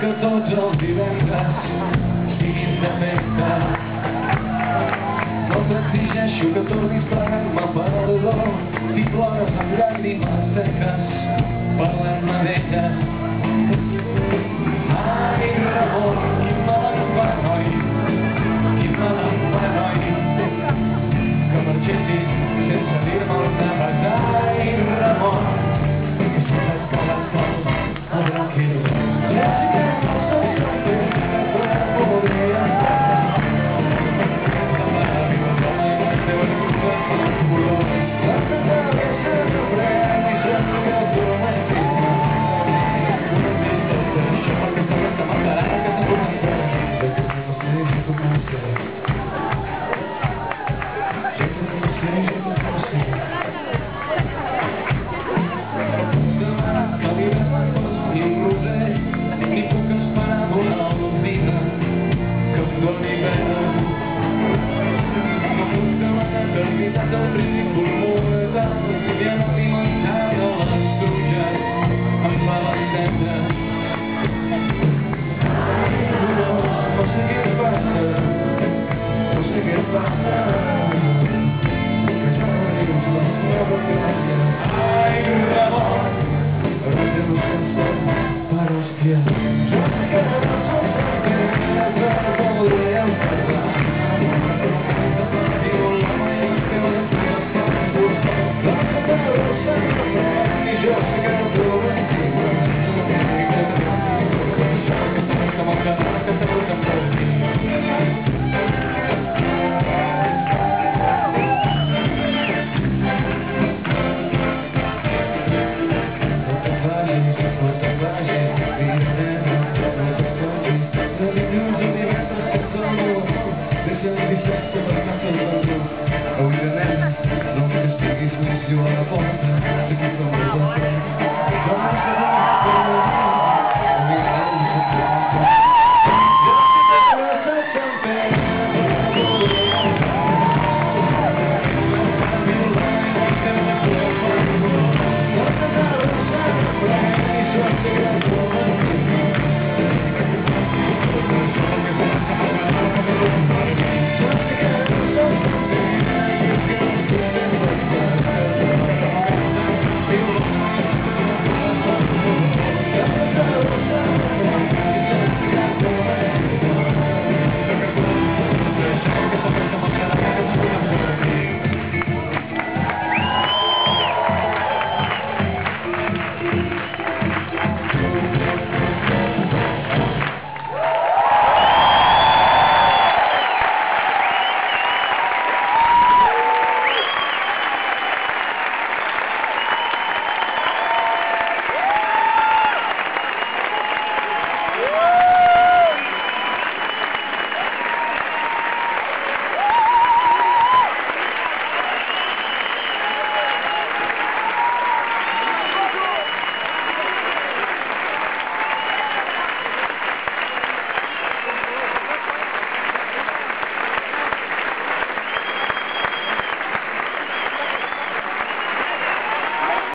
que tots els divendres siguin de festa. No t'exigeixo que tornis plegant-me perdó si plores amb llàgrimes seques. Parlem-ne d'ella. Ai, Ramon, quin mal em fa, noi, quin mal em fa, noi, que marxessis sense dir-me els àpats. Ai, Ramon, que si saps que vas sol, el tranquil. Del ridícul mortal que m'hi han alimentat a les truges em fa l'estendre. No sé què passa, no sé què passa, que ja no dius la meva gràcia. Ai, Ramon, però que no se'n sent per hòstia.